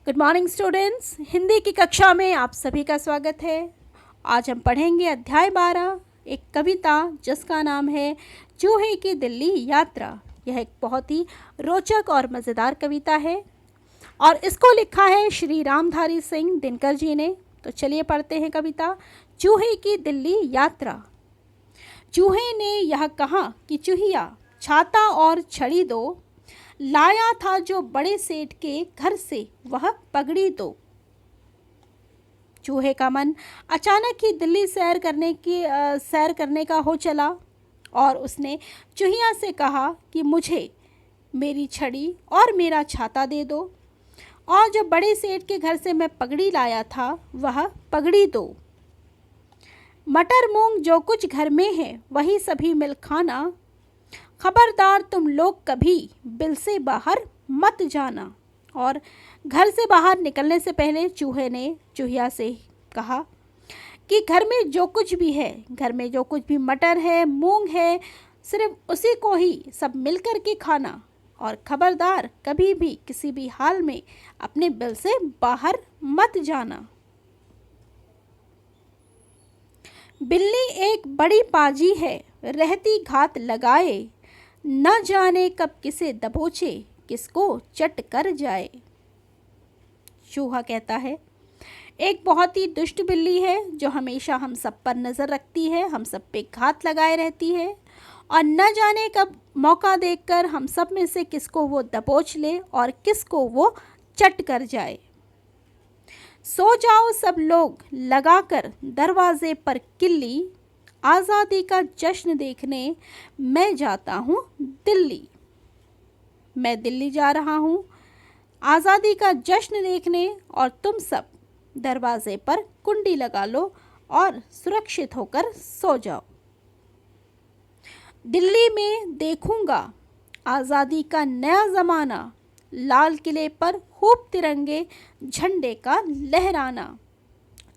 Good morning students. Hindi की कक्षा में आप सभी का स्वागत है। आज हम पढ़ेंगे अध्याय 12, एक कविता जिसका नाम है चूहे की दिल्ली यात्रा। यह एक बहुत ही रोचक और मज़ेदार कविता है और इसको लिखा है श्री रामधारी सिंह दिनकर जी ने। तो चलिए पढ़ते हैं कविता चूहे की दिल्ली यात्रा। चूहे ने यह कहा कि चूहिया छाता और छड़ी दो, लाया था जो बड़े सेठ के घर से वह पगड़ी दो। चूहे का मन अचानक ही दिल्ली सैर करने का हो चला और उसने चूहिया से कहा कि मुझे मेरी छड़ी और मेरा छाता दे दो, और जो बड़े सेठ के घर से मैं पगड़ी लाया था वह पगड़ी दो। मटर मूंग जो कुछ घर में है वही सभी मिल खाना, खबरदार तुम लोग कभी बिल से बाहर मत जाना। और घर से बाहर निकलने से पहले चूहे ने चूहिया से कहा कि घर में जो कुछ भी है, घर में जो कुछ भी मटर है, मूंग है, सिर्फ उसी को ही सब मिल कर के खाना, और खबरदार कभी भी किसी भी हाल में अपने बिल से बाहर मत जाना। बिल्ली एक बड़ी पाजी है, रहती घात लगाए, न जाने कब किसे दबोचे, किसको चट कर जाए। चूहा कहता है एक बहुत ही दुष्ट बिल्ली है जो हमेशा हम सब पर नज़र रखती है, हम सब पे घात लगाए रहती है, और न जाने कब मौका देखकर हम सब में से किसको वो दबोच ले और किसको वो चट कर जाए। सो जाओ सब लोग लगाकर दरवाजे पर किल्ली, आज़ादी का जश्न देखने मैं जाता हूँ दिल्ली। मैं दिल्ली जा रहा हूँ आज़ादी का जश्न देखने, और तुम सब दरवाजे पर कुंडी लगा लो और सुरक्षित होकर सो जाओ। दिल्ली में देखूंगा आज़ादी का नया ज़माना, लाल किले पर खूब तिरंगे झंडे का लहराना।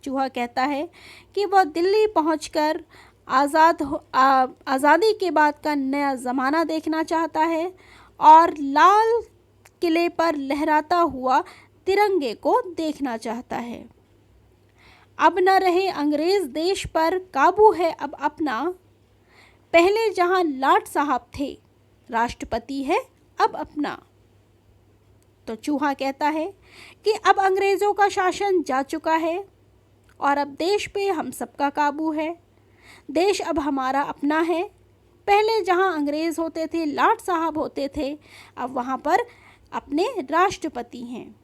चूहा कहता है कि वह दिल्ली पहुंचकर आज़ादी के बाद का नया ज़माना देखना चाहता है और लाल किले पर लहराता हुआ तिरंगे को देखना चाहता है। अब न रहे अंग्रेज़ देश पर काबू है अब अपना, पहले जहां लाट साहब थे राष्ट्रपति है अब अपना। तो चूहा कहता है कि अब अंग्रेज़ों का शासन जा चुका है और अब देश पे हम सबका काबू है। देश अब हमारा अपना है। पहले जहां अंग्रेज़ होते थे, लाट साहब होते थे, अब वहां पर अपने राष्ट्रपति हैं।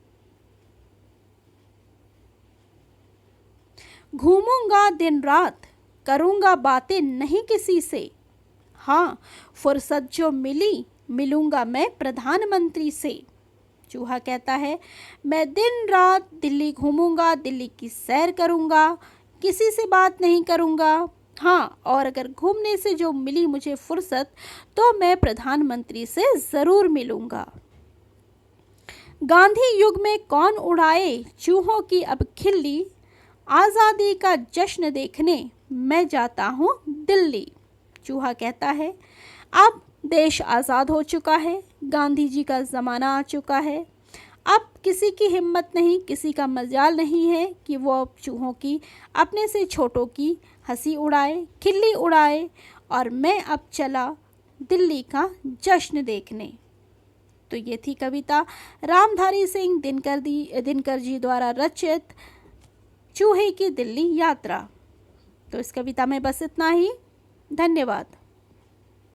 घूमूंगा दिन रात, करूंगा बातें नहीं किसी से, हाँ फुर्सत जो मिली मिलूंगा मैं प्रधानमंत्री से। चूहा कहता है मैं दिन रात दिल्ली घूमूंगा, दिल्ली की सैर करूंगा, किसी से बात नहीं करूंगा, हाँ और अगर घूमने से जो मिली मुझे फुर्सत तो मैं प्रधानमंत्री से ज़रूर मिलूंगा। गांधी युग में कौन उड़ाए चूहों की अब खिल्ली, आज़ादी का जश्न देखने मैं जाता हूँ दिल्ली। चूहा कहता है अब देश आज़ाद हो चुका है, गांधी जी का ज़माना आ चुका है, अब किसी की हिम्मत नहीं, किसी का मजाल नहीं है कि वो चूहों की, अपने से छोटों की हंसी उड़ाए, खिल्ली उड़ाए, और मैं अब चला दिल्ली का जश्न देखने। तो ये थी कविता रामधारी सिंह दिनकर जी द्वारा रचित चूहे की दिल्ली यात्रा। तो इस कविता में बस इतना ही। धन्यवाद।